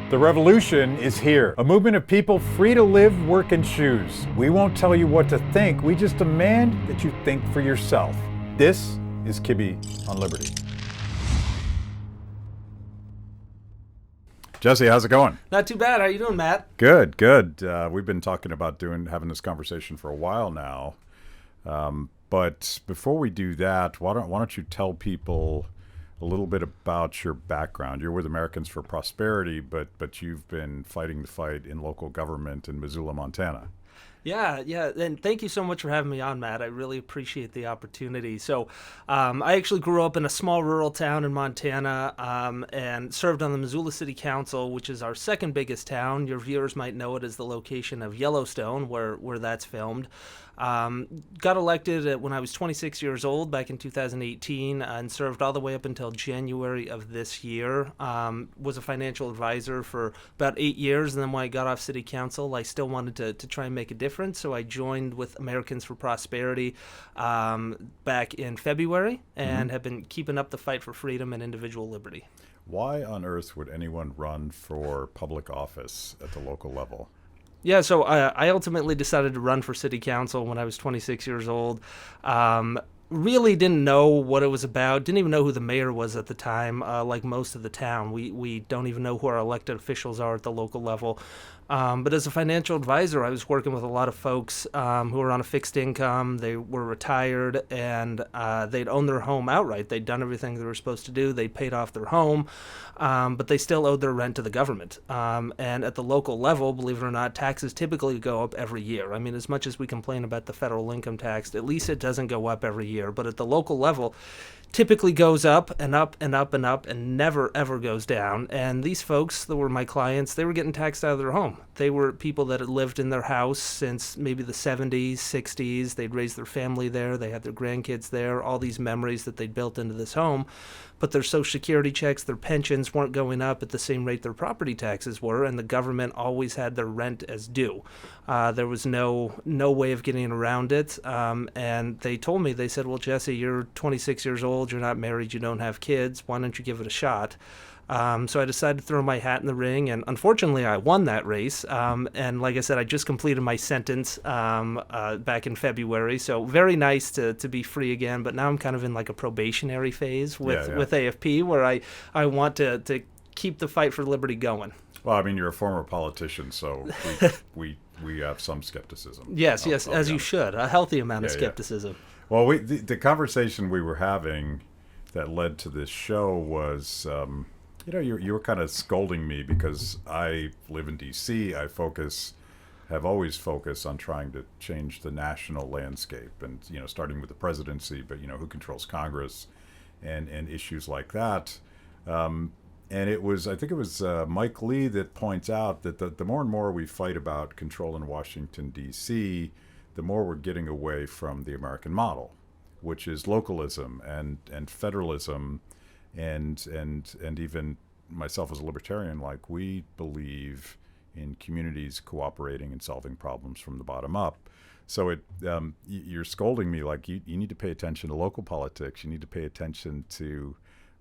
The revolution is here. A movement of people free to live, work, and choose. We won't tell you what to think. We just demand that you think for yourself. This is Kibbe on Liberty. Jesse, how's it going? Not too bad. How you doing, Matt? Good, good. We've been talking about having this conversation for a while now. But before we do that, why don't you tell people a little bit about your background? You're with Americans for Prosperity, but you've been fighting the fight in local government in Missoula, Montana. Yeah, and thank you so much for having me on, Matt. I really appreciate the opportunity. So I actually grew up in a small rural town in Montana and served on the Missoula City Council, which is our second biggest town. Your viewers might know it as the location of Yellowstone, where that's filmed. Got elected when I was 26 years old back in 2018 and served all the way up until January of this year. Was a financial advisor for about 8 years, and then when I got off city council, I still wanted to try and make a difference, so I joined with Americans for Prosperity back in February and have been keeping up the fight for freedom and individual liberty. Why on earth would anyone run for public office at the local level? Yeah, so I ultimately decided to run for city council when I was 26 years old. Really didn't know what it was about. Didn't even know who the mayor was at the time, like most of the town. We don't even know who our elected officials are at the local level. But as a financial advisor, I was working with a lot of folks who were on a fixed income. They were retired, and they'd owned their home outright. They'd done everything they were supposed to do. They'd paid off their home, but they still owed their rent to the government. And at the local level, believe it or not, taxes typically go up every year. I mean, as much as we complain about the federal income tax, at least it doesn't go up every year. But at the local level, typically goes up and up and up and up and never, ever goes down. And these folks that were my clients, they were getting taxed out of their home. They were people that had lived in their house since maybe the 70s, 60s. They'd raised their family there. They had their grandkids there, all these memories that they'd built into this home. But their Social Security checks, their pensions weren't going up at the same rate their property taxes were, and the government always had their rent as due. There was no way of getting around it. And they told me, they said, well, Jesse, you're 26 years old, you're not married, you don't have kids, why don't you give it a shot? So I decided to throw my hat in the ring, and unfortunately I won that race. And like I said, I just completed my sentence back in February, so very nice to be free again, but now I'm kind of in like a probationary phase with AFP, where I want to keep the fight for liberty going. Well, I mean, you're a former politician, so we have some skepticism. Yes, as you should. A healthy amount of skepticism. Yeah. Well, the conversation we were having that led to this show was... you were kind of scolding me because I live in D.C. Have always focused on trying to change the national landscape, and starting with the presidency, but who controls Congress, and issues like that. And I think it was Mike Lee that points out that the more and more we fight about control in Washington D.C., the more we're getting away from the American model, which is localism and federalism. And even myself as a libertarian, like, we believe in communities cooperating and solving problems from the bottom up. So you're scolding me like you need to pay attention to local politics. You need to pay attention to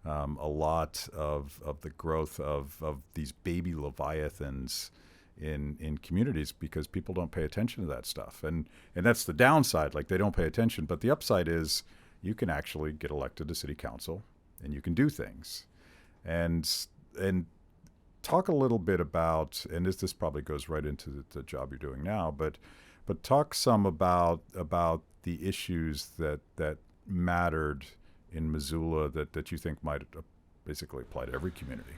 a lot of the growth of these baby leviathans in communities, because people don't pay attention to that stuff. And that's the downside, like, they don't pay attention. But the upside is you can actually get elected to city council, and you can do things. And talk a little bit about, and this probably goes right into the job you're doing now, but talk some about the issues that mattered in Missoula that you think might basically apply to every community.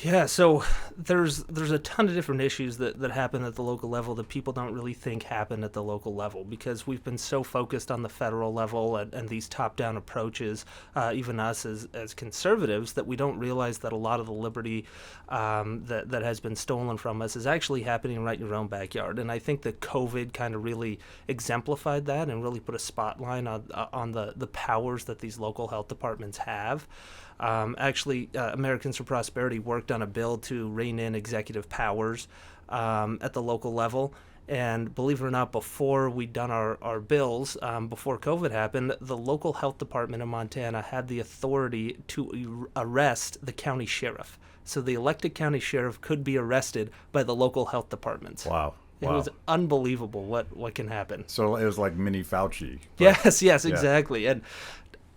Yeah, so there's a ton of different issues that happen at the local level that people don't really think happen at the local level, because we've been so focused on the federal level and these top-down approaches, even us as conservatives, that we don't realize that a lot of the liberty that has been stolen from us is actually happening right in your own backyard. And I think that COVID kind of really exemplified that and really put a spotlight on the powers that these local health departments have. Americans for Prosperity worked on a bill to rein in executive powers at the local level. And believe it or not, before we'd done our bills, before COVID happened, the local health department in Montana had the authority to arrest the county sheriff. So the elected county sheriff could be arrested by the local health departments. Wow. It was unbelievable what can happen. So it was like mini Fauci. Yes, exactly. And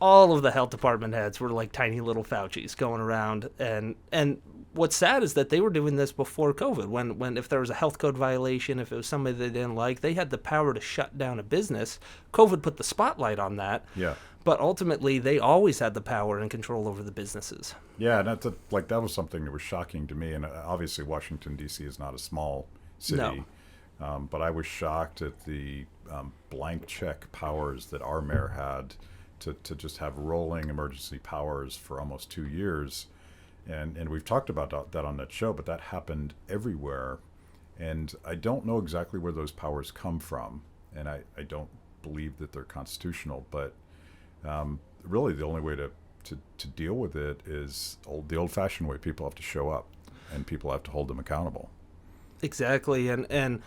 all of the health department heads were like tiny little Faucis going around. And what's sad is that they were doing this before COVID. When if there was a health code violation, if it was somebody they didn't like, they had the power to shut down a business. COVID put the spotlight on that. Yeah. But ultimately, they always had the power and control over the businesses. Yeah, and that was something that was shocking to me. And obviously, Washington, D.C. is not a small city. No. But I was shocked at the blank check powers that our mayor had to just have rolling emergency powers for almost 2 years. And we've talked about that on that show, but that happened everywhere. And I don't know exactly where those powers come from. And I don't believe that they're constitutional. But really the only way to deal with it is the old-fashioned way. People have to show up, and people have to hold them accountable. Exactly, and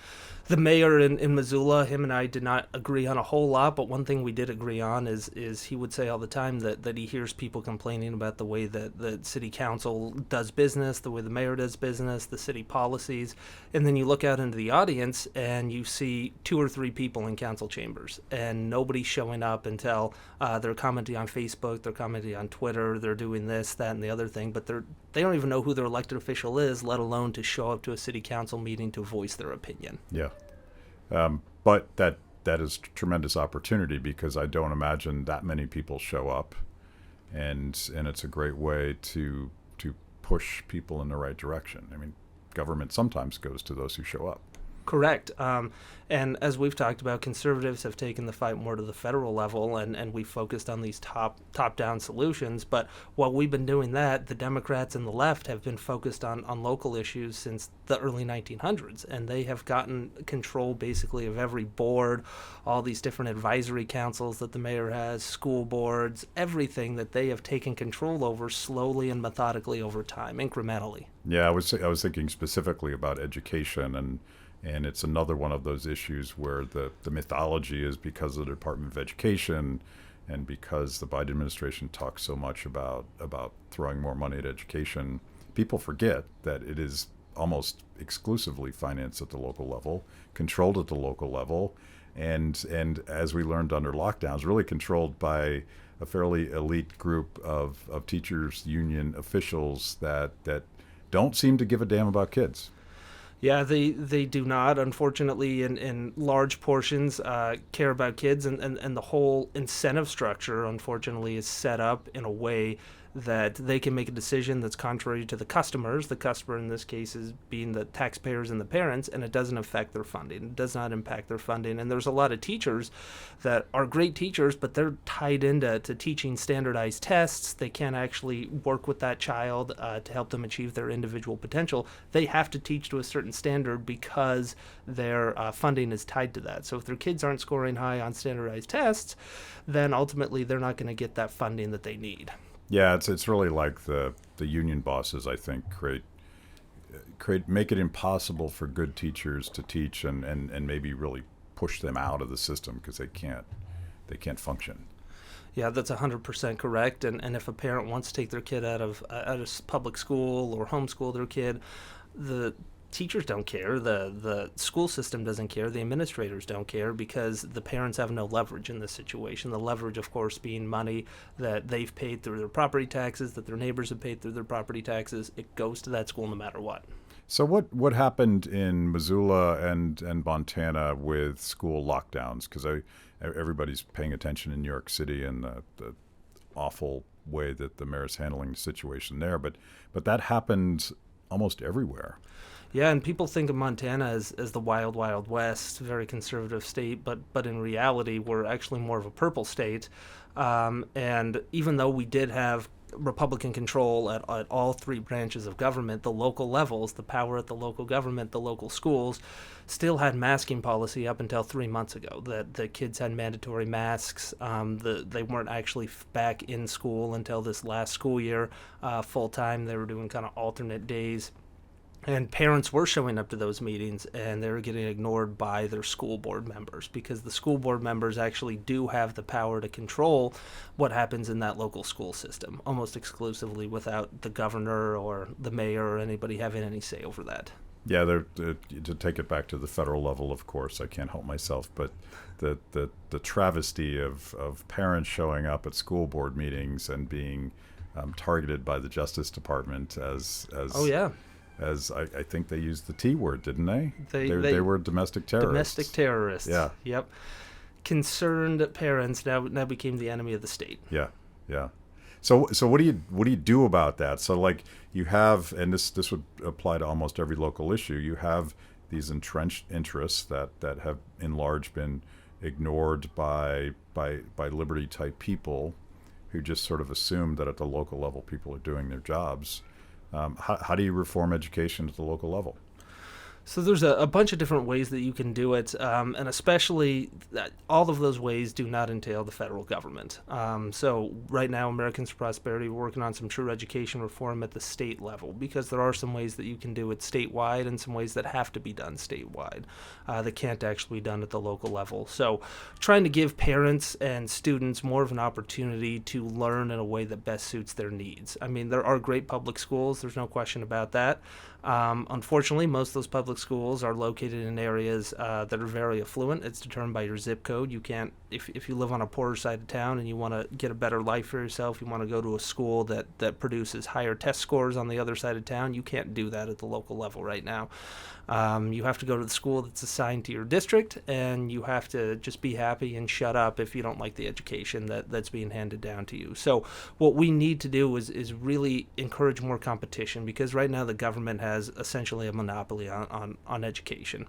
the mayor in Missoula, him and I did not agree on a whole lot, but one thing we did agree on is he would say all the time that he hears people complaining about the way that the city council does business, the way the mayor does business, the city policies, and then you look out into the audience and you see 2 or 3 people in council chambers, and nobody's showing up until they're commenting on Facebook, they're commenting on Twitter, they're doing this, that, and the other thing, but they don't even know who their elected official is, let alone to show up to a city council meeting to voice their opinion. Yeah. But that is tremendous opportunity, because I don't imagine that many people show up, and it's a great way to push people in the right direction. I mean, government sometimes goes to those who show up. Correct. And as we've talked about, conservatives have taken the fight more to the federal level, and we've focused on these top-down solutions. But while we've been doing that, the Democrats and the left have been focused on local issues since the early 1900s, and they have gotten control basically of every board, all these different advisory councils that the mayor has, school boards, everything that they have taken control over slowly and methodically over time, incrementally. Yeah, I was thinking specifically about education, and it's another one of those issues where the mythology is because of the Department of Education, and because the Biden administration talks so much about throwing more money at education, people forget that it is almost exclusively financed at the local level, controlled at the local level, and as we learned under lockdowns, really controlled by a fairly elite group of teachers union officials that don't seem to give a damn about kids. Yeah, they do not, unfortunately, in large portions, care about kids, and the whole incentive structure, unfortunately, is set up in a way that they can make a decision that's contrary to the customers. The customer in this case is being the taxpayers and the parents, and it doesn't affect their funding. It does not impact their funding. And there's a lot of teachers that are great teachers, but they're tied into teaching standardized tests. They can't actually work with that child to help them achieve their individual potential. They have to teach to a certain standard because their funding is tied to that. So if their kids aren't scoring high on standardized tests, then ultimately they're not going to get that funding that they need. Yeah, it's really like the union bosses, I think, make it impossible for good teachers to teach, and maybe really push them out of the system because they can't function. Yeah, that's 100% correct. And if a parent wants to take their kid out of public school or homeschool their kid, the teachers don't care, the school system doesn't care, the administrators don't care, because the parents have no leverage in this situation. The leverage, of course, being money that they've paid through their property taxes, that their neighbors have paid through their property taxes. It goes to that school no matter what. So what happened in Missoula and Montana with school lockdowns? Because everybody's paying attention in New York City and the awful way that the mayor's handling the situation there, but that happened almost everywhere. Yeah, and people think of Montana as the wild, wild west, very conservative state, but in reality, we're actually more of a purple state. And even though we did have Republican control at all 3 branches of government, the local levels, the power at the local government, the local schools, still had masking policy up until 3 months ago, that the kids had mandatory masks. They weren't actually back in school until this last school year full time. They were doing kind of alternate days. And parents were showing up to those meetings, and they were getting ignored by their school board members, because the school board members actually do have the power to control what happens in that local school system, almost exclusively, without the governor or the mayor or anybody having any say over that. Yeah, to take it back to the federal level, of course, I can't help myself, but the travesty of parents showing up at school board meetings and being targeted by the Justice Department as Oh, yeah. as I think they used the T word, didn't they? They were domestic terrorists. Domestic terrorists. Yeah. Yep. Concerned parents now became the enemy of the state. Yeah, yeah. So what do you do about that? So like you have, and this would apply to almost every local issue. You have these entrenched interests that have in large been ignored by liberty type people, who just sort of assume that at the local level people are doing their jobs. How do you reform education at the local level? So there's a bunch of different ways that you can do it, and especially all of those ways do not entail the federal government. So right now, Americans for Prosperity, we're working on some true education reform at the state level, because there are some ways that you can do it statewide and some ways that have to be done statewide that can't actually be done at the local level. So trying to give parents and students more of an opportunity to learn in a way that best suits their needs. I mean, there are great public schools, there's no question about that. Unfortunately, most of those public schools are located in areas that are very affluent. It's determined by your zip code. You can't, if you live on a poorer side of town and you want to get a better life for yourself, you want to go to a school that produces higher test scores on the other side of town, you can't do that at the local level right now. You have to go to the school that's assigned to your district, and you have to just be happy and shut up if you don't like the education that's being handed down to you. So what we need to do is really encourage more competition, because right now the government has essentially a monopoly on education.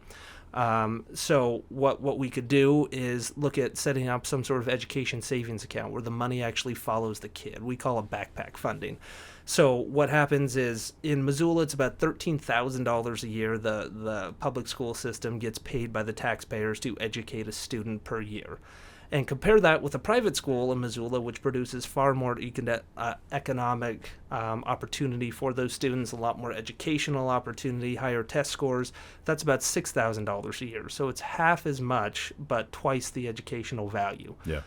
So what we could do is look at setting up some sort of education savings account where the money actually follows the kid. We call it backpack funding. So what happens is in Missoula, it's about $13,000 a year the public school system gets paid by the taxpayers to educate a student per year. And compare that with a private school in Missoula, which produces far more economic opportunity for those students, a lot more educational opportunity, higher test scores. That's about $6,000 a year. So it's half as much, but twice the educational value. Yeah.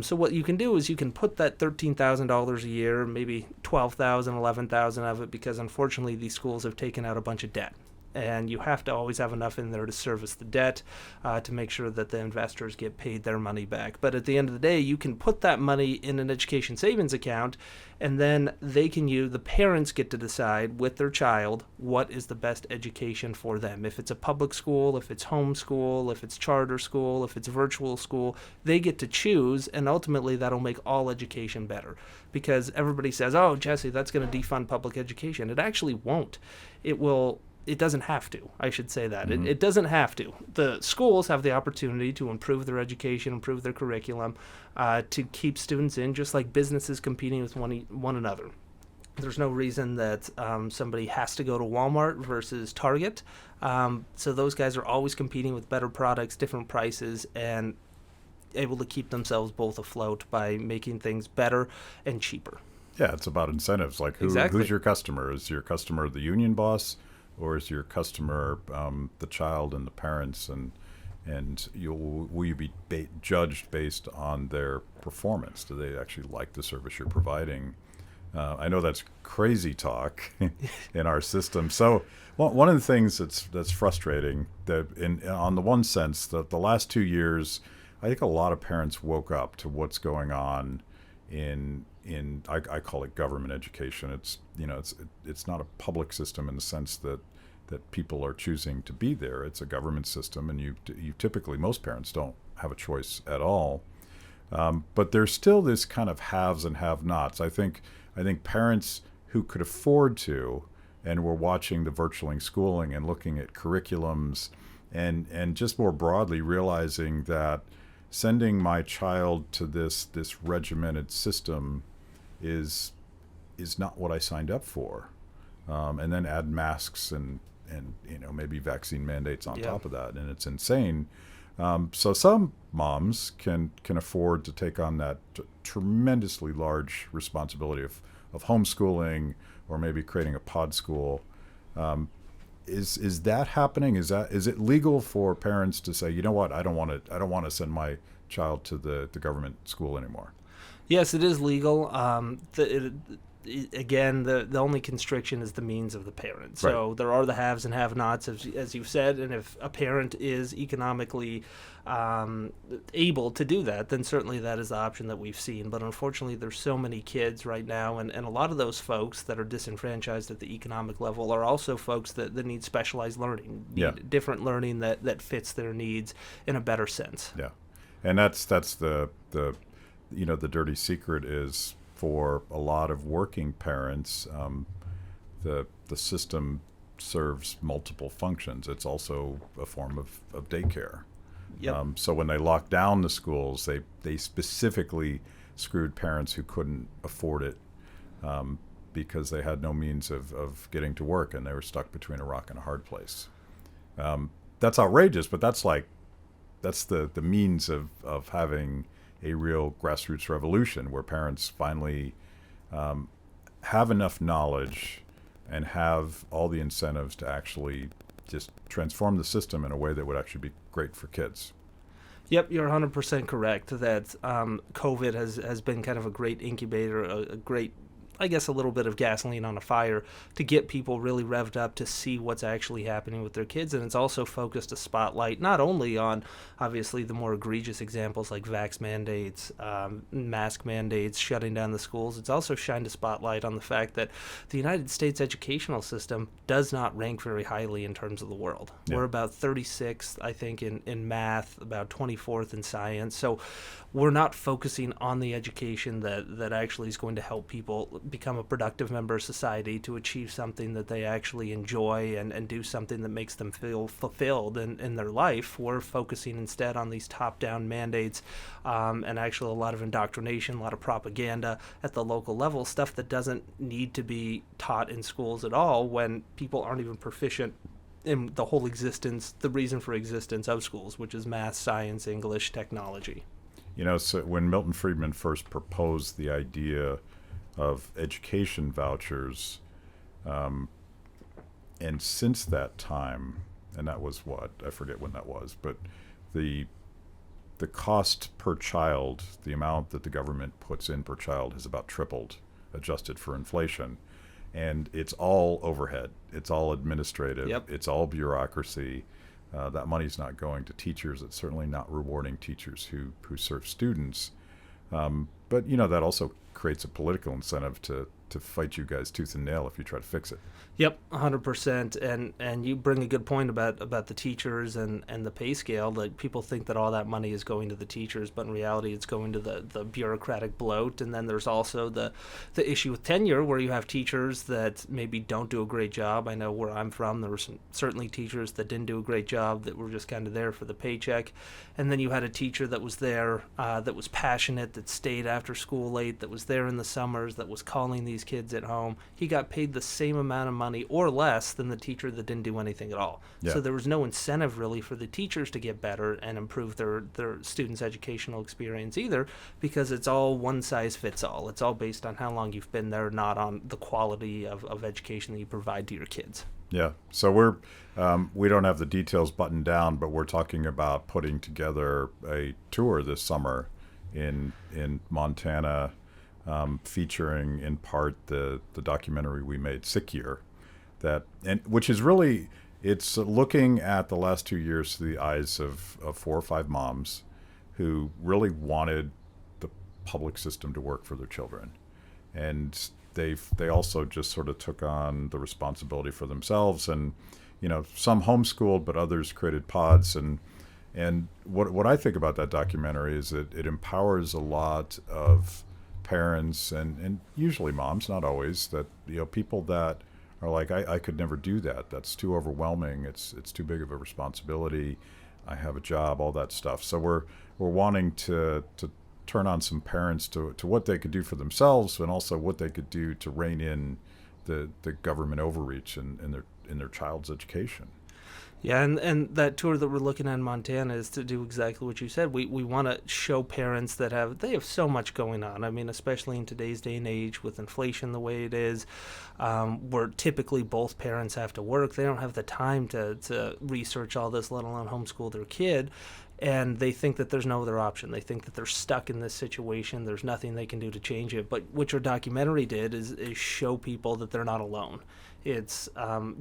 So what you can do is you can put that $13,000 a year, maybe $12,000, $11,000 of it, because unfortunately these schools have taken out a bunch of debt. And you have to always have enough in there to service the debt, to make sure that the investors get paid their money back. But at the end of the day, you can put that money in an education savings account, and then the parents get to decide with their child what is the best education for them. If it's a public school, if it's homeschool, if it's charter school, if it's virtual school, they get to choose, and ultimately that'll make all education better. Because everybody says, oh, Jesse, that's going to defund public education. It actually won't. It doesn't have to. I should say that. Mm-hmm. It doesn't have to. The schools have the opportunity to improve their education, improve their curriculum, to keep students in, just like businesses competing with one another. There's no reason that somebody has to go to Walmart versus Target. So those guys are always competing with better products, different prices, and able to keep themselves both afloat by making things better and cheaper. Yeah, it's about incentives. Like Exactly. Who's your customer? Is your customer the union boss? Or is your customer the child and the parents, and will you be judged based on their performance? Do they actually like the service you're providing? I know that's crazy talk in our system. So one of the things that's frustrating, that on the one sense, that the last 2 years, I think a lot of parents woke up to what's going on in I call it government education. It's not a public system in the sense that people are choosing to be there. It's a government system, and you typically, most parents don't have a choice at all. But there's still this kind of haves and have-nots. I think parents who could afford to, and were watching the virtual schooling and looking at curriculums, and just more broadly realizing that sending my child to this regimented system is not what I signed up for, and then add masks and maybe vaccine mandates on top of that, and it's insane. So some moms can afford to take on that tremendously large responsibility of homeschooling, or maybe creating a pod school. is that happening? Is it legal for parents to say, you know what, I don't want to send my child to the government school anymore? Yes, it is legal. Again, the only constriction is the means of the parent. So Right. there are the haves and have-nots, as you've said, and if a parent is economically able to do that, then certainly that is the option that we've seen. But unfortunately, there's so many kids right now, and a lot of those folks that are disenfranchised at the economic level are also folks that need specialized learning, Yeah. need different learning that fits their needs in a better sense. Yeah, and that's the the dirty secret is for a lot of working parents, the system serves multiple functions. It's also a form of daycare. Yep. So when they locked down the schools, they specifically screwed parents who couldn't afford it, because they had no means of getting to work, and they were stuck between a rock and a hard place. That's outrageous, but that's the means of having a real grassroots revolution where parents finally have enough knowledge and have all the incentives to actually just transform the system in a way that would actually be great for kids. Yep, you're 100% correct that COVID has been kind of a great incubator, a great, I guess, a little bit of gasoline on a fire to get people really revved up to see what's actually happening with their kids. And it's also focused a spotlight not only on, obviously, the more egregious examples like vax mandates, mask mandates, shutting down the schools. It's also shined a spotlight on the fact that the United States educational system does not rank very highly in terms of the world. Yeah. We're about 36th, I think, in math, about 24th in science. So we're not focusing on the education that actually is going to help people become a productive member of society, to achieve something that they actually enjoy and do something that makes them feel fulfilled in their life. We're focusing instead on these top-down mandates and actually a lot of indoctrination, a lot of propaganda at the local level, stuff that doesn't need to be taught in schools at all when people aren't even proficient in the whole existence, the reason for existence of schools, which is math, science, English, technology. So when Milton Friedman first proposed the idea of education vouchers, and since that time, and that was what, I forget when that was, but the cost per child, the amount that the government puts in per child, has about tripled, adjusted for inflation. And it's all overhead. It's all administrative. Yep. It's all bureaucracy. That money's not going to teachers. It's certainly not rewarding teachers who serve students. But that also creates a political incentive to fight you guys tooth and nail if you try to fix it. Yep, 100%. And you bring a good point about the teachers and the pay scale. Like, people think that all that money is going to the teachers, but in reality it's going to the bureaucratic bloat. And then there's also the issue with tenure, where you have teachers that maybe don't do a great job. I know where I'm from, there were certainly teachers that didn't do a great job, that were just kind of there for the paycheck. And then you had a teacher that was there, that was passionate, that stayed after school late, that was there in the summers, that was calling these kids at home. He got paid the same amount of money or less than the teacher that didn't do anything at all. Yeah. So there was no incentive really for the teachers to get better and improve their students' educational experience either, because it's all one size fits all. It's all based on how long you've been there, not on the quality of education that you provide to your kids. Yeah. So we don't have the details buttoned down, but we're talking about putting together a tour this summer in Montana, featuring in part the documentary we made, Sick Year, which is really, it's looking at the last 2 years through the eyes of 4 or 5 moms who really wanted the public system to work for their children, and they also just sort of took on the responsibility for themselves, and some homeschooled, but others created pods, and what I think about that documentary is that it empowers a lot of parents and usually moms, not always, that people that are like, I could never do that. That's too overwhelming. It's too big of a responsibility. I have a job, all that stuff. So we're wanting to turn on some parents to what they could do for themselves, and also what they could do to rein in the government overreach in their child's education. Yeah, and that tour that we're looking at in Montana is to do exactly what you said. We want to show parents that they have so much going on. I mean, especially in today's day and age with inflation the way it is, where typically both parents have to work. They don't have the time to research all this, let alone homeschool their kid. And they think that there's no other option. They think that they're stuck in this situation. There's nothing they can do to change it. But what your documentary did is show people that they're not alone. It's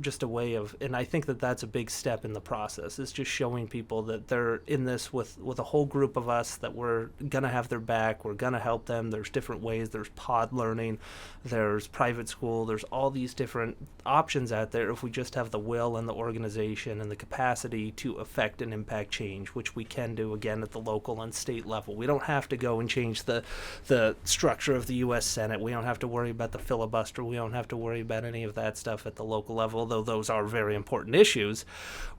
just a way of, and I think that that's a big step in the process. It's just showing people that they're in this with a whole group of us, that we're going to have their back. We're going to help them. There's different ways. There's pod learning. There's private school. There's all these different options out there if we just have the will and the organization and the capacity to affect and impact change, which we can do, again, at the local and state level. We don't have to go and change the structure of the U.S. Senate. We don't have to worry about the filibuster. We don't have to worry about any of that stuff at the local level, though those are very important issues.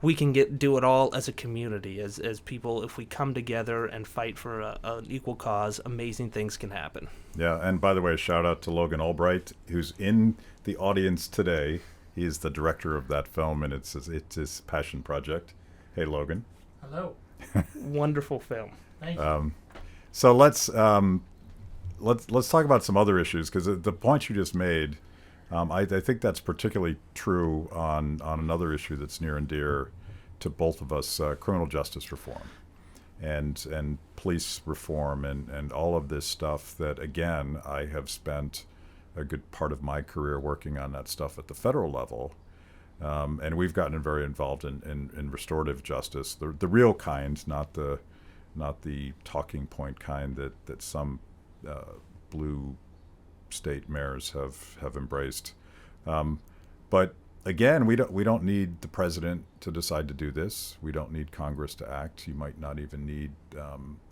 We can do it all as a community, as people. If we come together and fight for an equal cause, amazing things can happen. Yeah, and by the way, shout out to Logan Albright, who's in the audience today. He is the director of that film, and it's his passion project. Hey, Logan. Hello. Wonderful film. Thank you. So let's talk about some other issues, because the point you just made, I think that's particularly true on another issue that's near and dear to both of us: criminal justice reform, and police reform, and all of this stuff. That, again, I have spent a good part of my career working on that stuff at the federal level. And we've gotten very involved in restorative justice, the real kind, not the talking point kind that some blue state mayors have embraced. But again, we don't need the president to decide to do this. We don't need Congress to act. You might not even need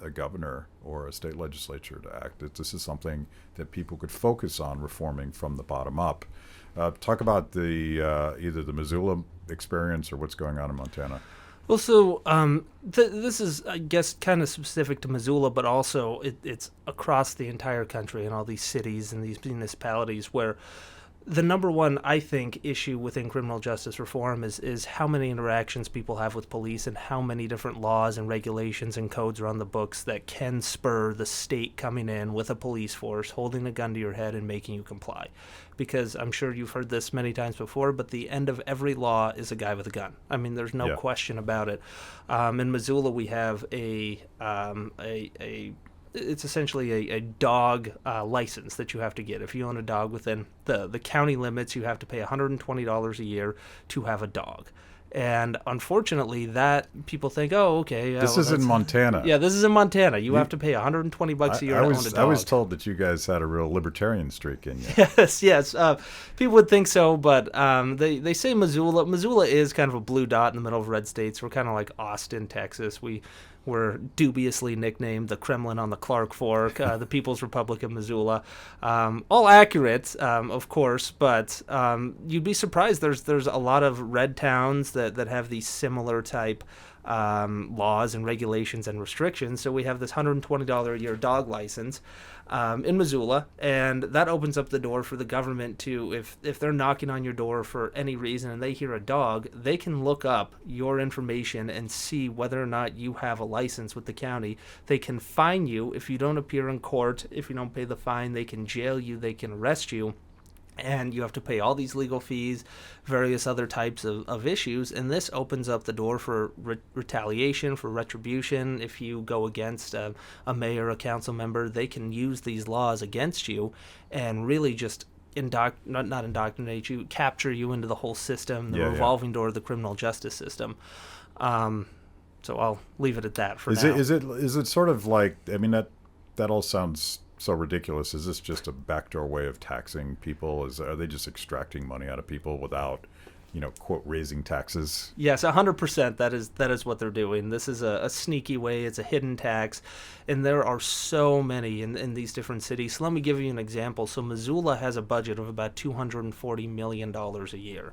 a governor or a state legislature to act. This is something that people could focus on reforming from the bottom up. Talk about the either the Missoula experience or what's going on in Montana. Well, so this is, I guess, kind of specific to Missoula, but also it's across the entire country and all these cities and these municipalities where the number one, I think, issue within criminal justice reform is how many interactions people have with police and how many different laws and regulations and codes are on the books that can spur the state coming in with a police force, holding a gun to your head and making you comply. Because I'm sure you've heard this many times before, but the end of every law is a guy with a gun. I mean, there's no question about it. In Missoula, we have it's essentially a dog license that you have to get. If you own a dog within the county limits, you have to pay $120 a year to have a dog. And unfortunately, that people think, oh, okay. This is in Montana. Yeah, this is in Montana. You have to pay $120 a year to own a dog. I was told that you guys had a real libertarian streak in you. Yes. People would think so, but they say Missoula. Missoula is kind of a blue dot in the middle of red states. We're kind of like Austin, Texas. We're dubiously nicknamed the Kremlin on the Clark Fork, the People's Republic of Missoula. All accurate, of course, but you'd be surprised. There's a lot of red towns that have these similar type laws and regulations and restrictions. So we have this $120 a year dog license in Missoula, and that opens up the door for the government to, if they're knocking on your door for any reason and they hear a dog, they can look up your information and see whether or not you have a license with the county. They can fine you if you don't appear in court. If you don't pay the fine, they can jail you, they can arrest you. And you have to pay all these legal fees, various other types of issues, and this opens up the door for retaliation, for retribution. If you go against a mayor, a council member, they can use these laws against you and really just not indoctrinate you, capture you into the whole system, the revolving door of the criminal justice system. So I'll leave it at that for now. Is it sort of like, I mean, that all sounds so ridiculous. Is this just a backdoor way of taxing people? Are they just extracting money out of people without, quote, raising taxes? Yes, 100%. That is what they're doing. This is a sneaky way. It's a hidden tax, and there are so many in these different cities. So let me give you an example. So Missoula has a budget of about $240 million a year,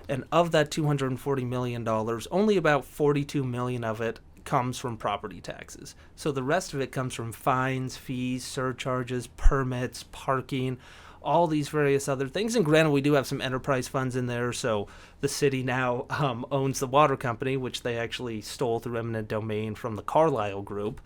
and of that $240 million, only about $42 million of it comes from property taxes. So the rest of it comes from fines, fees, surcharges, permits, parking, all these various other things. And granted, we do have some enterprise funds in there, so the city now owns the water company, which they actually stole through eminent domain from the Carlyle Group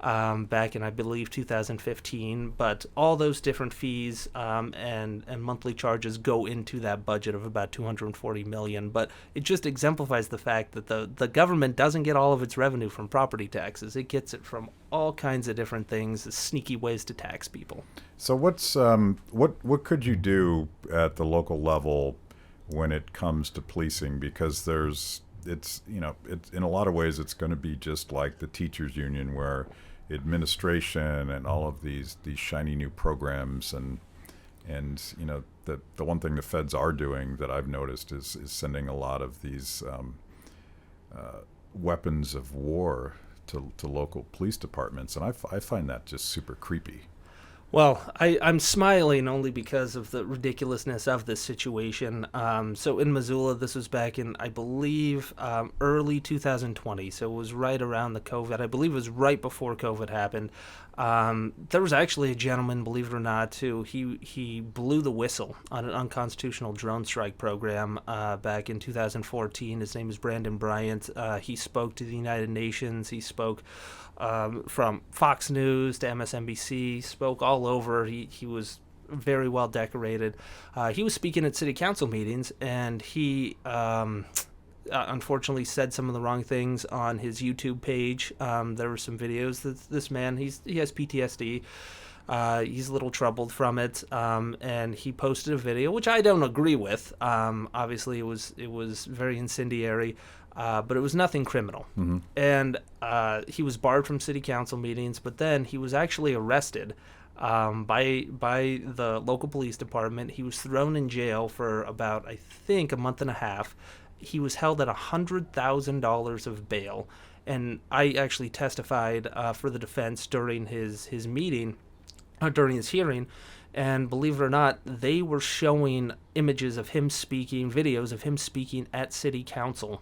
back in, I believe, 2015. But all those different fees and monthly charges go into that budget of about $240 million. But it just exemplifies the fact that the government doesn't get all of its revenue from property taxes. It gets it from all kinds of different things, sneaky ways to tax people. So what could you do at the local level when it comes to policing? Because it's in a lot of ways it's going to be just like the teachers union, where administration and all of these shiny new programs and the one thing the feds are doing that I've noticed is sending a lot of these weapons of war to local police departments, and I find that just super creepy. Well, I'm smiling only because of the ridiculousness of this situation. So in Missoula, this was back in, I believe, early 2020. So it was right around the COVID. I believe it was right before COVID happened. There was actually a gentleman, believe it or not, who he blew the whistle on an unconstitutional drone strike program back in 2014. His name is Brandon Bryant. He spoke to the United Nations. He spoke from Fox News to MSNBC, spoke all over. He was very well decorated. He was speaking at city council meetings, and he unfortunately said some of the wrong things on his YouTube page. There were some videos that this man, he has PTSD. He's a little troubled from it, and he posted a video, which I don't agree with. Obviously, it was very incendiary, but it was nothing criminal. Mm-hmm. And he was barred from city council meetings, but then he was actually arrested by the local police department. He was thrown in jail for about, I think, a month and a half. He was held at $100,000 of bail, and I actually testified for the defense during his meeting. During his hearing, and believe it or not, they were showing images of him speaking, videos of him speaking at city council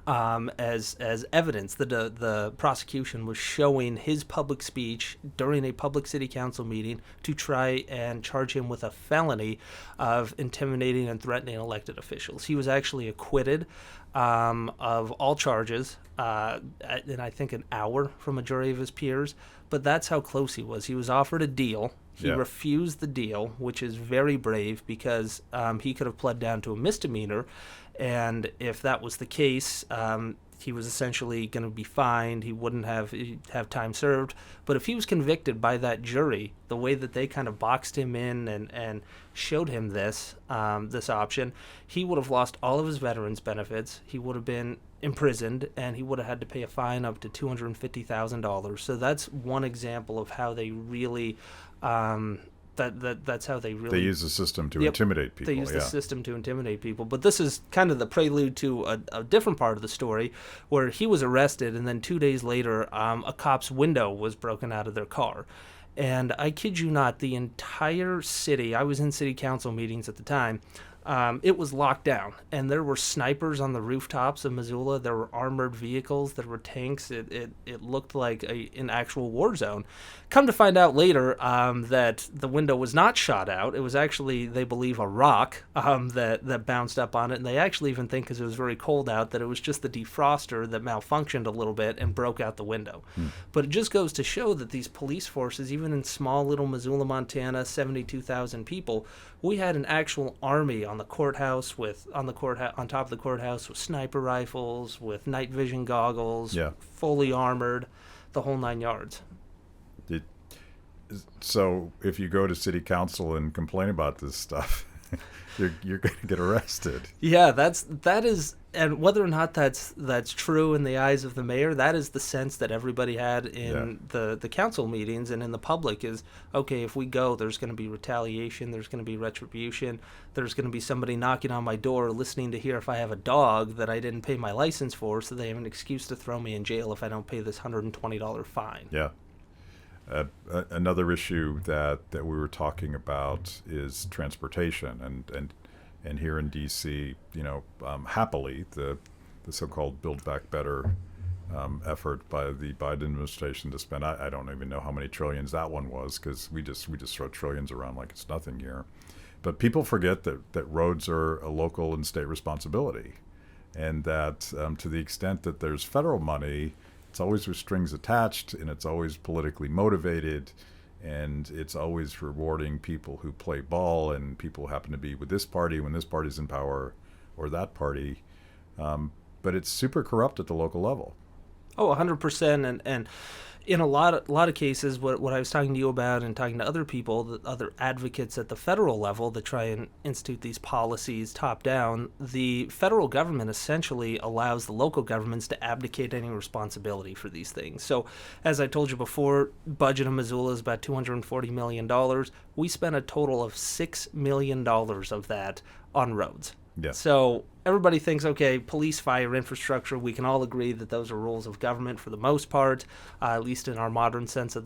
as evidence. The prosecution was showing his public speech during a public city council meeting to try and charge him with a felony of intimidating and threatening elected officials. He was actually acquitted of all charges in, I think, an hour from a jury of his peers. But that's how close he was. He was offered a deal. He refused the deal, which is very brave, because he could have pled down to a misdemeanor. And if that was the case, he was essentially going to be fined. He wouldn't have time served. But if he was convicted by that jury, the way that they kind of boxed him in and showed him this option, he would have lost all of his veterans benefits. He would have been imprisoned, and he would have had to pay a fine up to $250,000. So that's one example of how they really that's how they use the system to intimidate people. They use the system to intimidate people. But this is kind of the prelude to a different part of the story, where he was arrested, and then 2 days later, a cop's window was broken out of their car. And I kid you not, the entire city, I was in city council meetings at the time, it was locked down, and there were snipers on the rooftops of Missoula. There were armored vehicles. There were tanks. It looked like an actual war zone. Come to find out later that the window was not shot out. It was actually, they believe, a rock that bounced up on it, and they actually even think, because it was very cold out, that it was just the defroster that malfunctioned a little bit and broke out the window. But it just goes to show that these police forces, even in small little Missoula, Montana, 72,000 people, we had an actual army on the courthouse on top of the courthouse with sniper rifles, with night vision goggles, fully armored, the whole 9 yards. So if you go to city council and complain about this stuff, you're going to get arrested. Yeah, that is, and whether or not that's true in the eyes of the mayor, that is the sense that everybody had in the council meetings and in the public is, okay, if we go, there's going to be retaliation, there's going to be retribution, there's going to be somebody knocking on my door listening to hear if I have a dog that I didn't pay my license for, so they have an excuse to throw me in jail if I don't pay this $120 fine. Yeah. Another issue that we were talking about is transportation, and here in D.C., happily the so-called Build Back Better effort by the Biden administration to spend. I don't even know how many trillions that one was, because we just throw trillions around like it's nothing here. But people forget that roads are a local and state responsibility, and that to the extent that there's federal money, it's always with strings attached, and it's always politically motivated, and it's always rewarding people who play ball and people who happen to be with this party when this party's in power, or that party. But it's super corrupt at the local level. Oh, 100%. And in a lot of cases, what I was talking to you about and talking to other people, the other advocates at the federal level that try and institute these policies top down, the federal government essentially allows the local governments to abdicate any responsibility for these things. So, as I told you before, budget of Missoula is about $240 million. We spent a total of $6 million of that on roads. Yeah. So everybody thinks, okay, police, fire, infrastructure, we can all agree that those are roles of government for the most part, at least in our modern sense of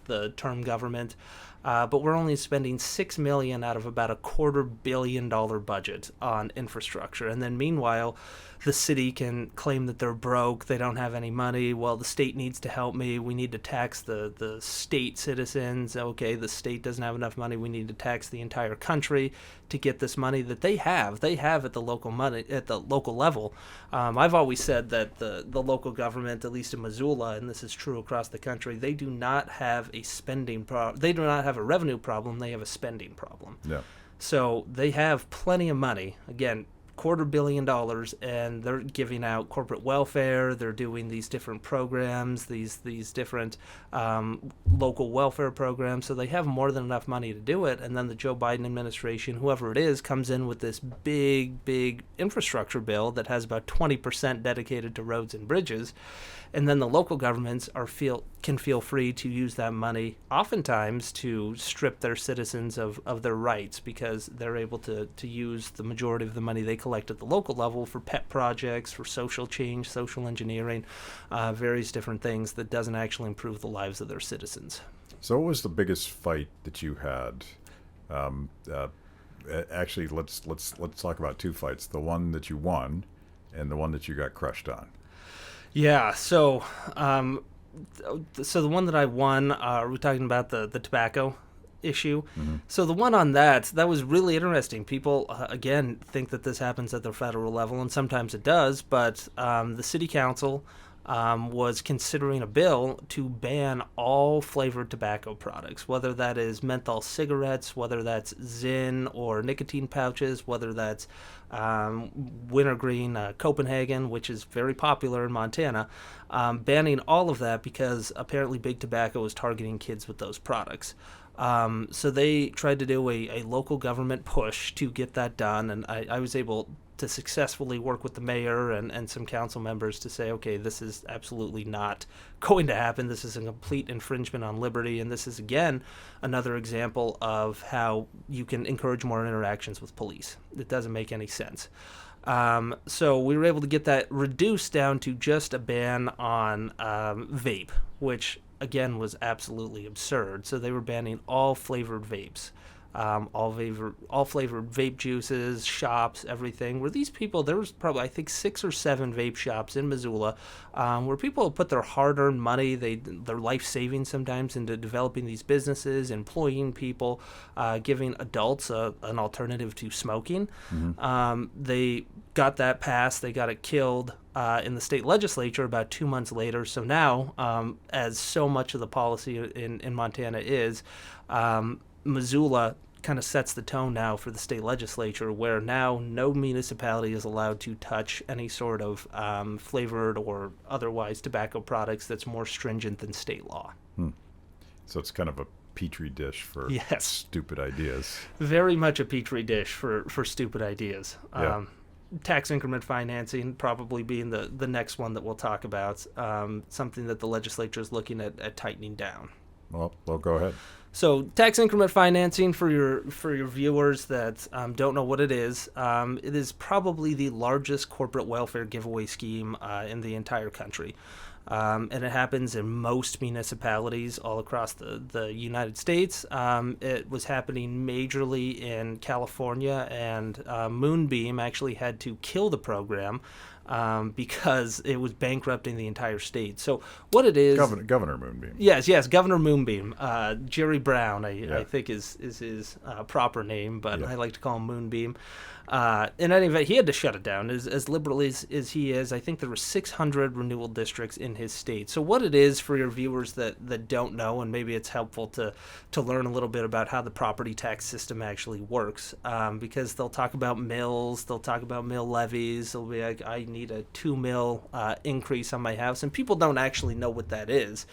the term government. But we're only spending $6 million out of about a $250 million budget on infrastructure. And then meanwhile, the city can claim that they're broke, they don't have any money. Well, the state needs to help me. We need to tax the state citizens. Okay, the state doesn't have enough money. We need to tax the entire country to get this money that they have. They have at the local level. I've always said that the local government, at least in Missoula, and this is true across the country, they do not have a spending problem. They do not have a revenue problem. They have a spending problem. Yeah. So they have plenty of money. Again, $250 million, and they're giving out corporate welfare. They're doing these different programs, these different local welfare programs. So they have more than enough money to do it. And then the Joe Biden administration, whoever it is, comes in with this big infrastructure bill that has about 20% dedicated to roads and bridges. And then the local governments can feel free to use that money, oftentimes, to strip their citizens of their rights, because they're able to use the majority of the money they collect at the local level for pet projects, for social change, social engineering, various different things that doesn't actually improve the lives of their citizens. So what was the biggest fight that you had? Actually, let's talk about two fights: the one that you won, and the one that you got crushed on. Yeah, so the one that I won, are we talking about the tobacco issue? Mm-hmm. So the one on that was really interesting. People, again, think that this happens at the federal level, and sometimes it does, but the city council was considering a bill to ban all flavored tobacco products, whether that is menthol cigarettes, whether that's Zyn or nicotine pouches, whether that's wintergreen Copenhagen, which is very popular in Montana, banning all of that because apparently Big Tobacco is targeting kids with those products. So they tried to do a local government push to get that done, and I was able to successfully work with the mayor and some council members to say, okay, this is absolutely not going to happen. This is a complete infringement on liberty, and this is, again, another example of how you can encourage more interactions with police. It doesn't make any sense. So we were able to get that reduced down to just a ban on vape, which, again, was absolutely absurd. So they were banning all flavored vapes. All flavored vape juices, shops, everything. Where these people, there was probably, I think, 6 or 7 vape shops in Missoula, where people put their hard-earned money, their life savings sometimes, into developing these businesses, employing people, giving adults an alternative to smoking. Mm-hmm. They got that passed. They got it killed in the state legislature about 2 months later. So now, as so much of the policy in Montana is, Missoula kind of sets the tone now for the state legislature, where now no municipality is allowed to touch any sort of flavored or otherwise tobacco products that's more stringent than state law. So it's kind of a petri dish for stupid ideas. Very much a petri dish for stupid ideas. Yeah. Tax increment financing probably being the next one that we'll talk about, something that the legislature is looking at tightening down. Well, go ahead. So tax increment financing, for your viewers that don't know what it is probably the largest corporate welfare giveaway scheme in the entire country. And it happens in most municipalities all across the United States. It was happening majorly in California, and Moonbeam actually had to kill the program because it was bankrupting the entire state. So what it is... Governor Moonbeam. Yes, Governor Moonbeam. Jerry Brown, I think is his proper name, but I like to call him Moonbeam. In any event, he had to shut it down. As liberal as he is, I think there were 600 renewal districts in his state. So what it is, for your viewers that don't know, and maybe it's helpful to learn a little bit about how the property tax system actually works, because they'll talk about mills, they'll talk about mill levies, they'll be like, I need a 2 mil increase on my house, and people don't actually know what that is.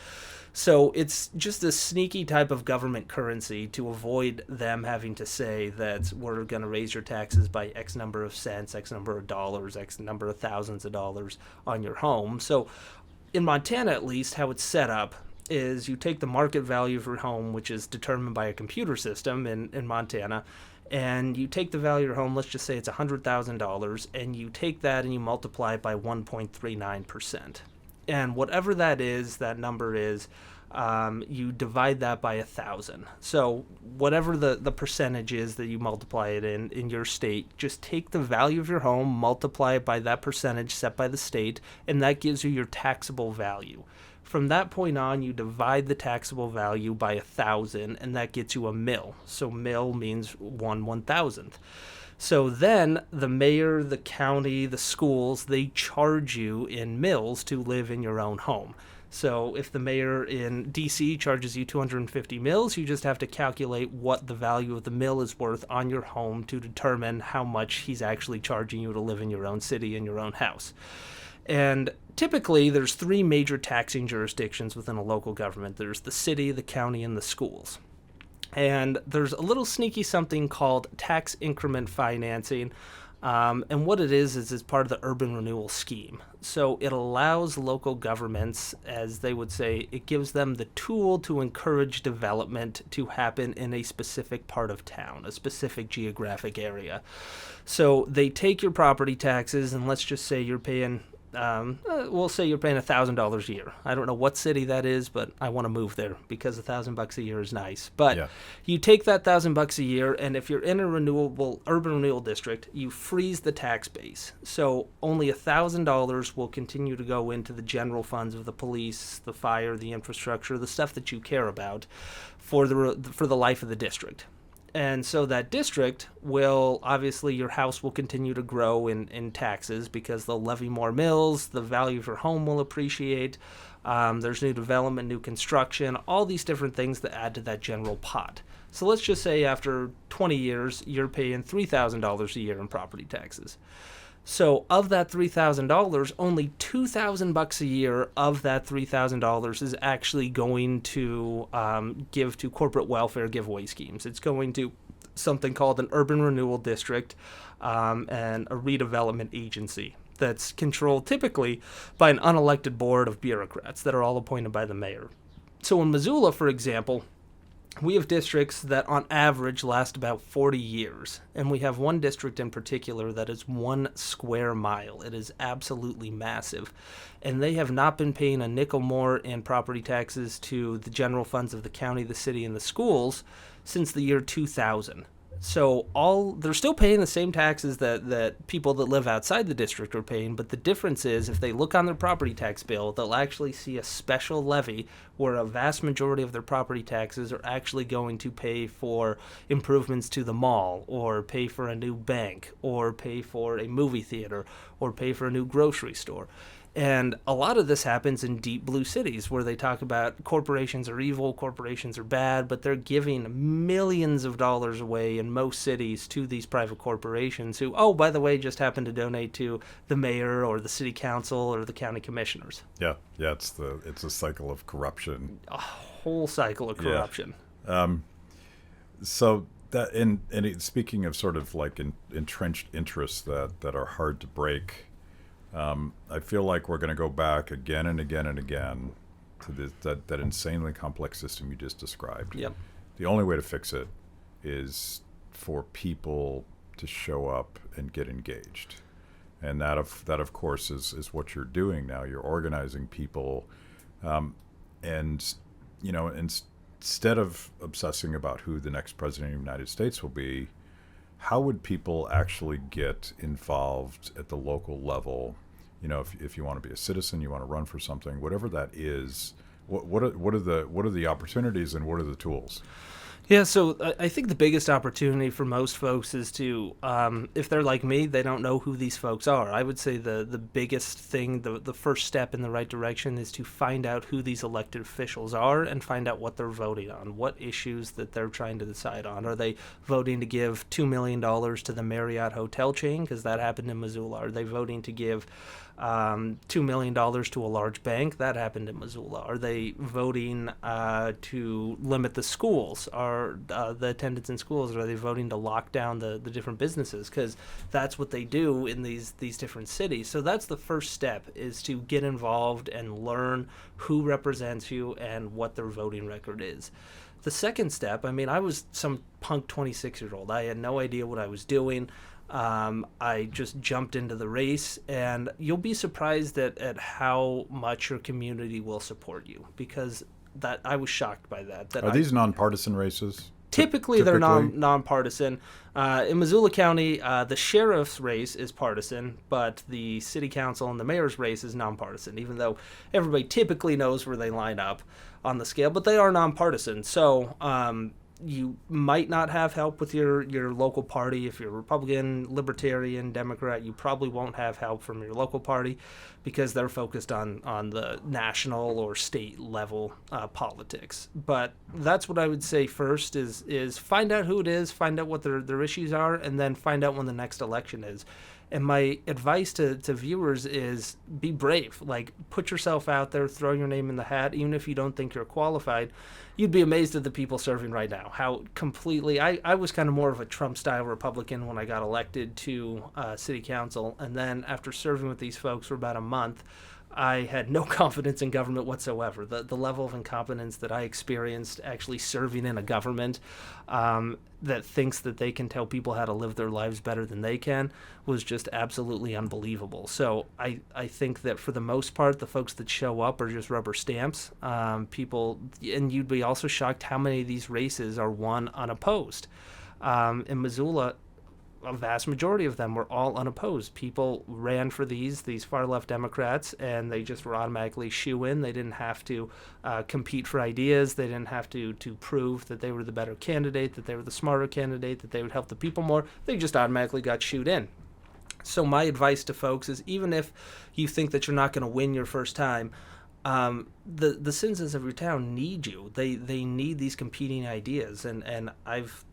So it's just a sneaky type of government currency to avoid them having to say that we're going to raise your taxes by X number of cents, X number of dollars, X number of thousands of dollars on your home. So in Montana, at least, how it's set up is you take the market value of your home, which is determined by a computer system in Montana, and you take the value of your home, let's just say it's $100,000, and you take that and you multiply it by 1.39%. And whatever that number is, you divide that by 1,000. So whatever the percentage is that you multiply it in your state, just take the value of your home, multiply it by that percentage set by the state, and that gives you your taxable value. From that point on, you divide the taxable value by 1,000, and that gets you a mill. So mill means 1/1000th. So then the mayor, the county, the schools, they charge you in mills to live in your own home. So if the mayor in D.C. charges you 250 mills, you just have to calculate what the value of the mill is worth on your home to determine how much he's actually charging you to live in your own city, in your own house. And typically there's 3 major taxing jurisdictions within a local government. There's the city, the county, and the schools. And there's a little sneaky something called tax increment financing. And what it is it's part of the urban renewal scheme. So it allows local governments, as they would say, it gives them the tool to encourage development to happen in a specific part of town, a specific geographic area. So they take your property taxes, and let's just say you're paying... we'll say you're paying $1,000 a year. I don't know what city that is, but I want to move there because $1,000 a year is nice. But you take that $1,000 a year, and if you're in a urban renewal district, you freeze the tax base. So only $1,000 will continue to go into the general funds of the police, the fire, the infrastructure, the stuff that you care about for the life of the district. And so that district will, obviously, your house will continue to grow in taxes because they'll levy more mills, the value of your home will appreciate, there's new development, new construction, all these different things that add to that general pot. So let's just say after 20 years, you're paying $3,000 a year in property taxes. So of that $3,000, only $2,000 a year of that $3,000 is actually going to give to corporate welfare giveaway schemes. It's going to something called an urban renewal district and a redevelopment agency that's controlled typically by an unelected board of bureaucrats that are all appointed by the mayor. So in Missoula, for example, we have districts that on average last about 40 years, and we have one district in particular that is 1 square mile. It is absolutely massive, and they have not been paying a nickel more in property taxes to the general funds of the county, the city, and the schools since the year 2000. So they're still paying the same taxes that people that live outside the district are paying, but the difference is if they look on their property tax bill, they'll actually see a special levy where a vast majority of their property taxes are actually going to pay for improvements to the mall, or pay for a new bank, or pay for a movie theater, or pay for a new grocery store. And a lot of this happens in deep blue cities where they talk about corporations are evil, corporations are bad, but they're giving millions of dollars away in most cities to these private corporations who, oh, by the way, just happen to donate to the mayor or the city council or the county commissioners. Yeah, it's a cycle of corruption. A whole cycle of corruption. Yeah. So that and speaking of sort of like entrenched interests that are hard to break. I feel like we're going to go back again and again and again to that insanely complex system you just described. Yep. the only way to fix it is for people to show up and get engaged. And that of course is what you're doing now. You're organizing people, and instead of obsessing about who the next president of the United States will be, how would people actually get involved at the local level? If you want to be a citizen, you want to run for something, whatever that is. What are the opportunities and what are the tools? Yeah, so I think the biggest opportunity for most folks is to, if they're like me, they don't know who these folks are. I would say the biggest thing, the first step in the right direction is to find out who these elected officials are and find out what they're voting on, what issues that they're trying to decide on. Are they voting to give $2 million to the Marriott hotel chain, because that happened in Missoula? Are they voting to give $2 million to a large bank? That happened in Missoula. Are they voting to limit the schools? Are the attendance in schools? Are they voting to lock down the different businesses? Because that's what they do in these different cities. So that's the first step, is to get involved and learn who represents you and what their voting record is. The second step, I was some punk 26-year-old. I had no idea what I was doing. I just jumped into the race, and you'll be surprised at how much your community will support you, because that I was shocked by that. Are these nonpartisan races? Typically, they're nonpartisan. In Missoula County, the sheriff's race is partisan, but the city council and the mayor's race is nonpartisan, even though everybody typically knows where they line up on the scale, but they are nonpartisan. So, you might not have help with your local party. If you're Republican, Libertarian, Democrat, you probably won't have help from your local party, because they're focused on the national or state level politics. But that's what I would say first is find out who it is, find out what their issues are, and then find out when the next election is. And my advice to viewers is be brave. Like, put yourself out there, throw your name in the hat, even if you don't think you're qualified. You'd be amazed at the people serving right now. How completely, I was kind of more of a Trump-style Republican when I got elected to city council. And then after serving with these folks for about a month, I had no confidence in government whatsoever. The level of incompetence that I experienced actually serving in a government that thinks that they can tell people how to live their lives better than they can was just absolutely unbelievable. So I think that for the most part, the folks that show up are just rubber stamps. People, and you'd be also shocked how many of these races are won unopposed. In Missoula, a vast majority of them were all unopposed. People ran for these far left Democrats, and they just were automatically shoo-in. They didn't have to compete for ideas. They didn't have to prove that they were the better candidate, that they were the smarter candidate, that they would help the people more. They just automatically got shooed in. So my advice to folks is, even if you think that you're not going to win your first time, the citizens of your town need you. They need these competing ideas, and I've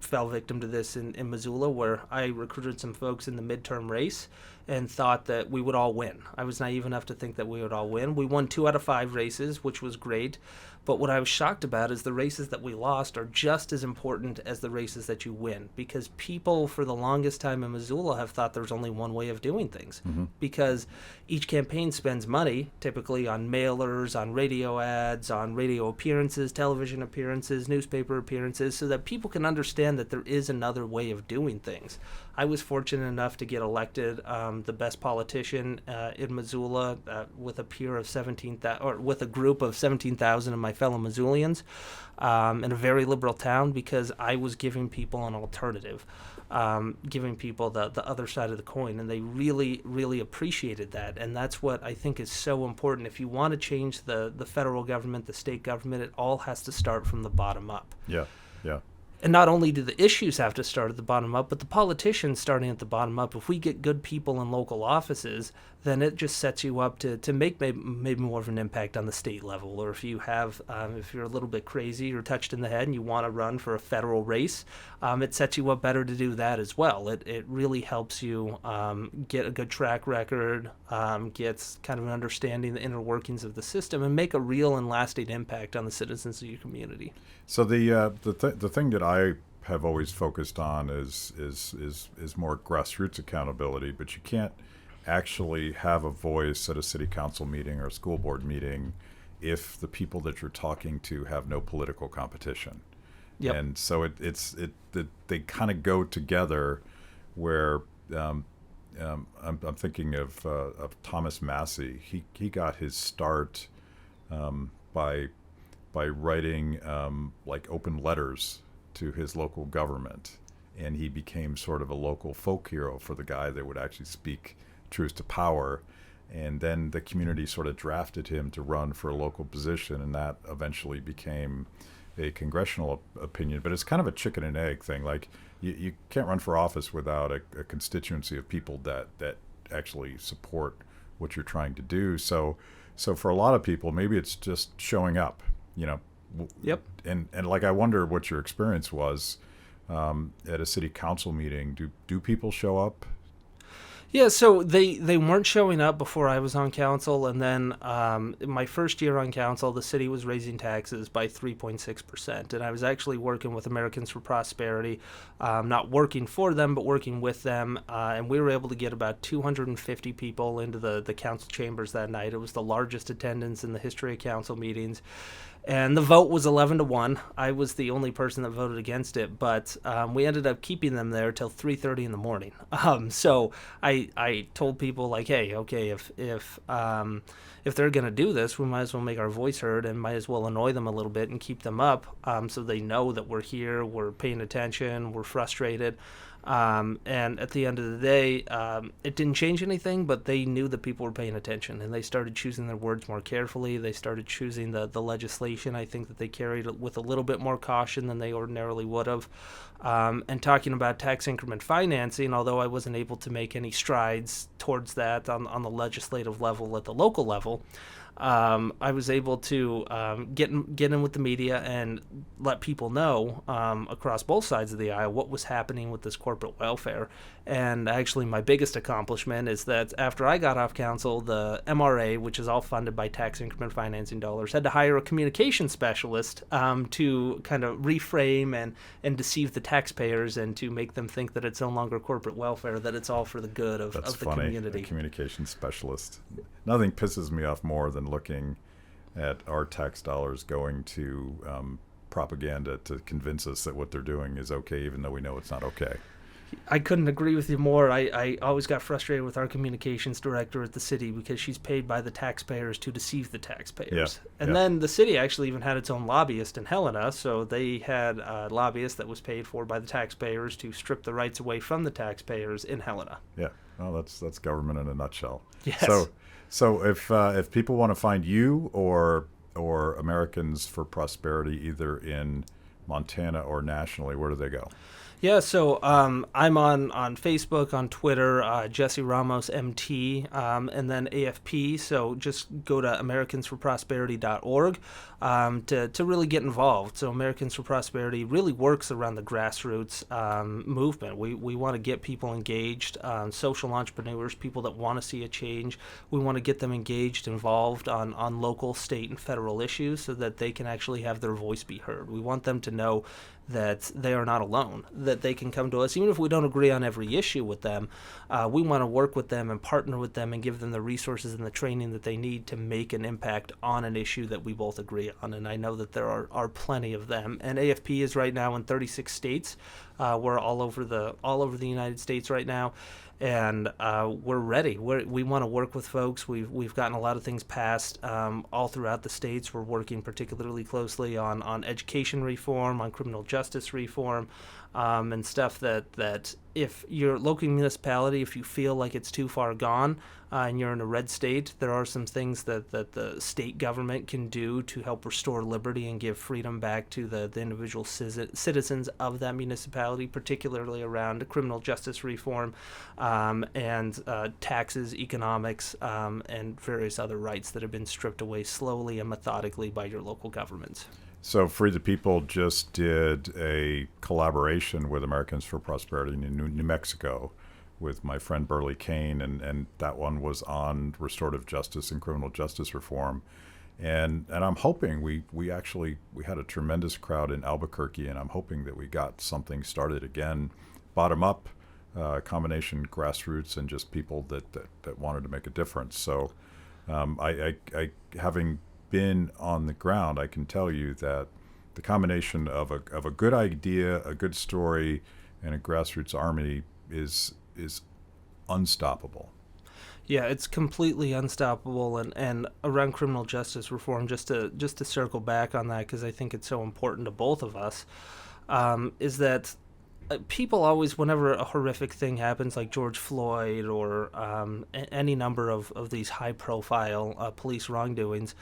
fell victim to this in Missoula, where I recruited some folks in the midterm race and thought that we would all win. I was naive enough to think that we would all win. We won 2 out of 5 races, which was great. But what I was shocked about is the races that we lost are just as important as the races that you win, because people for the longest time in Missoula have thought there's only one way of doing things, because each campaign spends money, typically on mailers, on radio ads, on radio appearances, television appearances, newspaper appearances, so that people can understand that there is another way of doing things. I was fortunate enough to get elected the best politician in Missoula with a peer of 17,000, or with a group of 17,000 of my fellow Missoulians, in a very liberal town, because I was giving people an alternative, giving people the other side of the coin, and they really, really appreciated that. And that's what I think is so important. If you want to change the federal government, the state government, it all has to start from the bottom up. Yeah, yeah. And not only do the issues have to start at the bottom up, but the politicians starting at the bottom up. If we get good people in local offices, then it just sets you up to make maybe more of an impact on the state level. Or if you have, if you're a little bit crazy or touched in the head and you want to run for a federal race, it sets you up better to do that as well. It really helps you get a good track record, gets kind of an understanding the inner workings of the system, and make a real and lasting impact on the citizens of your community. So the thing that I have always focused on is more grassroots accountability, but you can't actually have a voice at a city council meeting or a school board meeting if the people that you're talking to have no political competition. Yep. And so they kind of go together. Where I'm thinking of Thomas Massey. He got his start by writing like open letters to his local government, and he became sort of a local folk hero for the guy that would actually speak truth to power. And then the community sort of drafted him to run for a local position, and that eventually became a congressional opinion. But it's kind of a chicken and egg thing. Like you can't run for office without a constituency of people that actually support what you're trying to do. So for a lot of people, maybe it's just showing up, you know. Yep. And like, I wonder what your experience was at a city council meeting. Do people show up? Yeah, so they weren't showing up before I was on council, and then in my first year on council, the city was raising taxes by 3.6%, and I was actually working with Americans for Prosperity, not working for them, but working with them, and we were able to get about 250 people into the council chambers that night. It was the largest attendance in the history of council meetings. And the vote was 11-1. I was the only person that voted against it, but we ended up keeping them there till 3:30 in the morning. So I told people, like, hey, okay, if they're gonna do this, we might as well make our voice heard and might as well annoy them a little bit and keep them up, so they know that we're here, we're paying attention, we're frustrated. And at the end of the day, it didn't change anything, but they knew that people were paying attention, and they started choosing their words more carefully. They started choosing the legislation, I think, that they carried with a little bit more caution than they ordinarily would have. And talking about tax increment financing, although I wasn't able to make any strides towards that on the legislative level at the local level, I was able to get in with the media and let people know across both sides of the aisle what was happening with this corporate welfare. And actually, my biggest accomplishment is that after I got off council, the MRA, which is all funded by tax increment financing dollars, had to hire a communication specialist to kind of reframe and deceive the taxpayers and to make them think that it's no longer corporate welfare, that it's all for the good of the community. A communication specialist. Nothing pisses me off more than looking at our tax dollars going to propaganda to convince us that what they're doing is okay, even though we know it's not okay. I couldn't agree with you more. I always got frustrated with our communications director at the city because she's paid by the taxpayers to deceive the taxpayers. And then the city actually even had its own lobbyist in Helena, so they had a lobbyist that was paid for by the taxpayers to strip the rights away from the taxpayers in Helena. Yeah, well, that's government in a nutshell. Yes. So if people want to find you or Americans for Prosperity, either in Montana or nationally, where do they go? Yeah, so I'm on Facebook, on Twitter, Jesse Ramos MT, and then AFP. So just go to americansforprosperity.org to really get involved. So Americans for Prosperity really works around the grassroots movement. We want to get people engaged, social entrepreneurs, people that want to see a change. We want to get them engaged, involved on local, state, and federal issues so that they can actually have their voice be heard. We want them to know that they are not alone, that they can come to us. Even if we don't agree on every issue with them, we want to work with them and partner with them and give them the resources and the training that they need to make an impact on an issue that we both agree on. And I know that there are plenty of them. And AFP is right now in 36 states. We're all over the United States right now. And we're ready. We want to work with folks. We've gotten a lot of things passed all throughout the states. We're working particularly closely on education reform, on criminal justice reform, and stuff that if your local municipality, if you feel like it's too far gone and you're in a red state, there are some things that the state government can do to help restore liberty and give freedom back to the individual citizens of that municipality, particularly around criminal justice reform and taxes, economics, and various other rights that have been stripped away slowly and methodically by your local governments. So Free the People just did a collaboration with Americans for Prosperity in New Mexico with my friend Burley Kane, and that one was on restorative justice and criminal justice reform. And I'm hoping we had a tremendous crowd in Albuquerque, and I'm hoping that we got something started again, bottom up, combination grassroots and just people that wanted to make a difference. So I having been on the ground, I can tell you that the combination of a good idea, a good story, and a grassroots army is unstoppable. Yeah, it's completely unstoppable. And around criminal justice reform, just to circle back on that, because I think it's so important to both of us, is that people always, whenever a horrific thing happens, like George Floyd or any number of these high-profile police wrongdoings,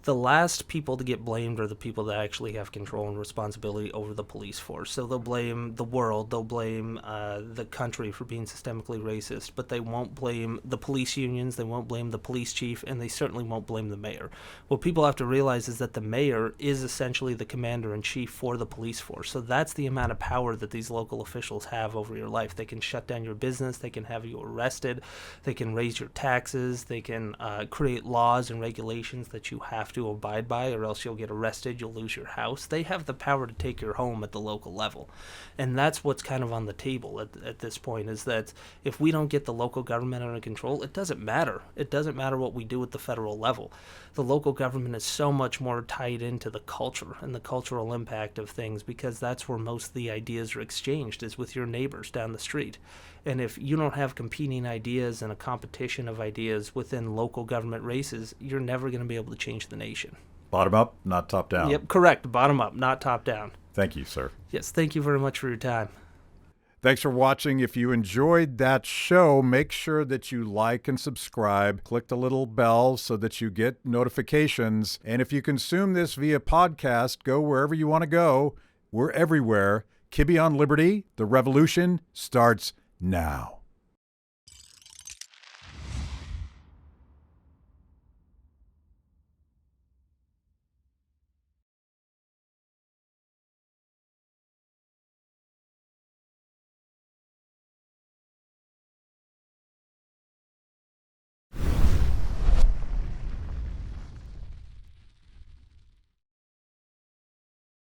the last people to get blamed are the people that actually have control and responsibility over the police force. So they'll blame the world, they'll blame the country for being systemically racist, but they won't blame the police unions, they won't blame the police chief, and they certainly won't blame the mayor. What people have to realize is that the mayor is essentially the commander-in-chief for the police force. So that's the amount of power that these local officials have over your life. They can shut down your business, they can have you arrested, they can raise your taxes, they can create laws and regulations that you have to abide by, or else you'll get arrested, you'll lose your house. They have the power to take your home at the local level. And that's what's kind of on the table at this point, is that if we don't get the local government under control, it doesn't matter. It doesn't matter what we do at the federal level. The local government is so much more tied into the culture and the cultural impact of things, because that's where most of the ideas are exchanged, is with your neighbors down the street. And if you don't have competing ideas and a competition of ideas within local government races, you're never going to be able to change the nation. Bottom up, not top down. Yep, correct. Bottom up, not top down. Thank you, sir. Yes, thank you very much for your time. Thanks for watching. If you enjoyed that show, make sure that you like and subscribe. Click the little bell so that you get notifications. And if you consume this via podcast, go wherever you want to go. We're everywhere. Kibbe on Liberty. The revolution starts now.